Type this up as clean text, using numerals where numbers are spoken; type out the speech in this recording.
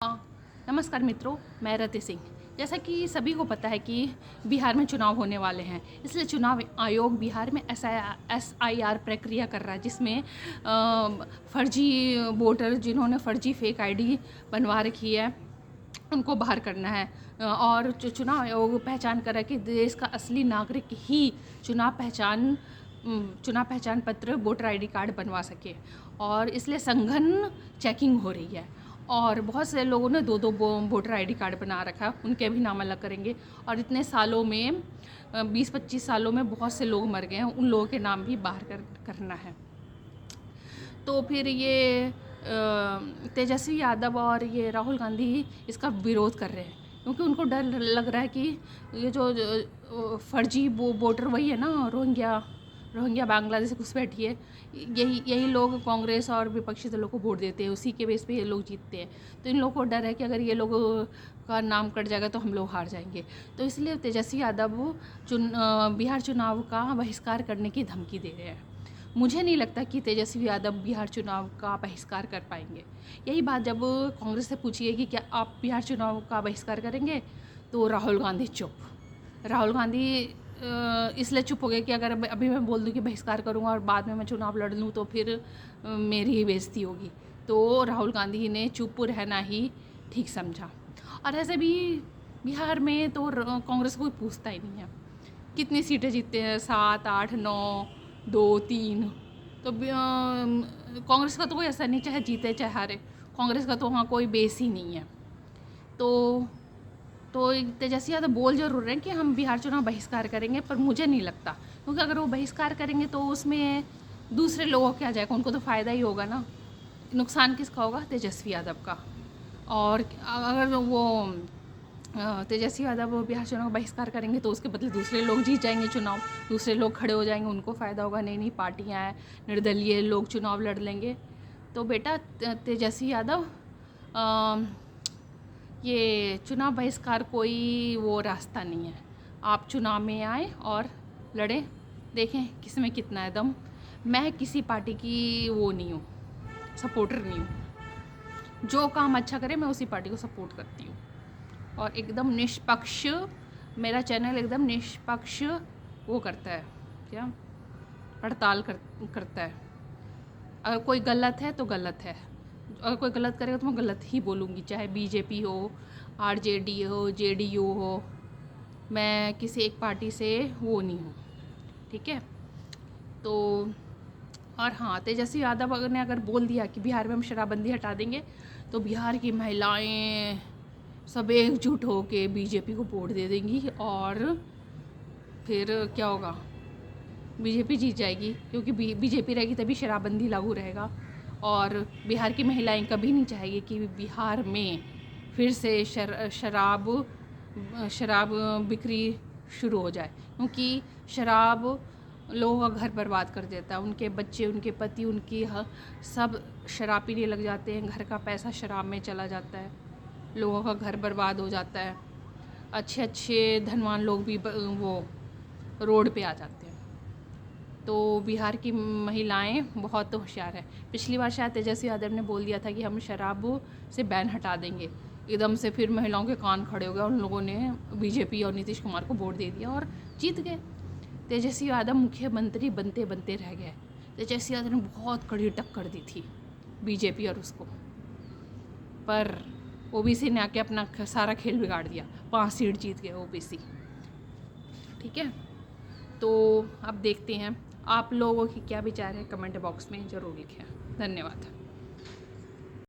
नमस्कार मित्रों, मैं रति सिंह। जैसा कि सभी को पता है कि बिहार में चुनाव होने वाले हैं, इसलिए चुनाव आयोग बिहार में SIR प्रक्रिया कर रहा है, जिसमें फर्जी वोटर जिन्होंने फर्जी फेक आईडी बनवा रखी है उनको बाहर करना है। और चुनाव आयोग पहचान कर रहा है कि देश का असली नागरिक ही चुनाव पहचान पत्र वोटर आईडी कार्ड बनवा सके, और इसलिए सघन चेकिंग हो रही है। और बहुत से लोगों ने दो वोटर आईडी कार्ड बना रखा, उनके भी नाम अलग करेंगे। और इतने सालों में 20-25 सालों में बहुत से लोग मर गए हैं, उन लोगों के नाम भी बाहर करना है। तो फिर ये तेजस्वी यादव और ये राहुल गांधी इसका विरोध कर रहे हैं, क्योंकि उनको डर लग रहा है कि ये जो फर्जी वोटर वही है ना, रोहिंग्या बांग्लादेश से घुस बैठी है, यही लोग कांग्रेस और विपक्षी दलों को वोट देते हैं, उसी के बेस पे ये लोग जीतते हैं। तो इन लोगों को डर है कि अगर ये लोग का नाम कट जाएगा तो हम लोग हार जाएंगे। तो इसलिए तेजस्वी यादव बिहार चुनाव का बहिष्कार करने की धमकी दे रहे हैं। मुझे नहीं लगता कि तेजस्वी यादव बिहार चुनाव का बहिष्कार कर पाएंगे। यही बात जब कांग्रेस से पूछिए कि क्या आप बिहार चुनाव का बहिष्कार करेंगे, तो राहुल गांधी चुप। राहुल गांधी इसलिए चुप हो गए कि अगर अभी मैं बोल दूं कि बहिष्कार करूंगा और बाद में मैं चुनाव लड़ लूँ तो फिर मेरी ही बेइज्जती होगी। तो राहुल गांधी ने चुप रहना ही ठीक समझा। और ऐसे भी बिहार में तो कांग्रेस कोई पूछता ही नहीं है। कितनी सीटें जीतते हैं, 7, 8, 9, 2, 3। तो कांग्रेस का तो कोई असर नहीं, चाहे जीते चाहे हारे, कांग्रेस का तो वहाँ कोई बेस ही नहीं है। तो तेजस्वी यादव बोल जरूर रहे हैं कि हम बिहार चुनाव बहिष्कार करेंगे, पर मुझे नहीं लगता, क्योंकि अगर वो बहिष्कार करेंगे तो उसमें दूसरे लोगों को क्या जाएगा, उनको तो फ़ायदा ही होगा ना। नुकसान किसका होगा? तेजस्वी यादव का। और अगर वो तेजस्वी यादव बिहार चुनाव बहिष्कार करेंगे तो उसके बदले दूसरे लोग जीत जाएंगे चुनाव, दूसरे लोग खड़े हो जाएंगे, उनको फ़ायदा होगा। नई नई पार्टियाँ हैं, निर्दलीय लोग चुनाव लड़ लेंगे। तो बेटा तेजस्वी यादव, ये चुनाव बहिष्कार कोई वो रास्ता नहीं है। आप चुनाव में आए और लड़ें, देखें किस में कितना है दम। मैं किसी पार्टी की वो नहीं हूँ, सपोर्टर नहीं हूँ। जो काम अच्छा करे मैं उसी पार्टी को सपोर्ट करती हूँ, और एकदम निष्पक्ष, मेरा चैनल एकदम निष्पक्ष वो करता है, क्या पड़ताल करता है। अगर कोई गलत है तो गलत है, अगर कोई गलत करेगा तो मैं गलत ही बोलूँगी, चाहे बीजेपी हो, आरजेडी हो, जेडीयू हो। मैं किसी एक पार्टी से वो नहीं हूँ, ठीक है। तो और हाँ, तेजस्वी यादव ने अगर बोल दिया कि बिहार में हम शराबबंदी हटा देंगे, तो बिहार की महिलाएं सब एकजुट होके बीजेपी को वोट दे देंगी, और फिर क्या होगा, बीजेपी जीत जाएगी, क्योंकि बीजेपी रहेगी तभी शराबबंदी लागू रहेगा। और बिहार की महिलाएं कभी नहीं चाहेगी कि बिहार में फिर से शराब बिक्री शुरू हो जाए, क्योंकि शराब लोगों का घर बर्बाद कर देता है। उनके बच्चे, उनके पति, सब शराब पीने लग जाते हैं, घर का पैसा शराब में चला जाता है, लोगों का घर बर्बाद हो जाता है, अच्छे अच्छे धनवान लोग भी वो रोड पे आ जाते हैं। तो बिहार की महिलाएं बहुत होशियार है। पिछली बार शायद तेजस्वी यादव ने बोल दिया था कि हम शराब से बैन हटा देंगे, एकदम से फिर महिलाओं के कान खड़े हो गए, उन लोगों ने बीजेपी और नीतीश कुमार को वोट दे दिया और जीत गए। तेजस्वी यादव मुख्यमंत्री बनते बनते रह गए। तेजस्वी यादव ने बहुत कड़ी टक्कर दी थी बीजेपी और उसको, पर ओबीसी ने आके अपना सारा खेल बिगाड़ दिया, 5 सीट जीत गए ओबीसी, ठीक है। तो अब देखते हैं आप लोगों की क्या विचार है, कमेंट बॉक्स में ज़रूर लिखें। धन्यवाद।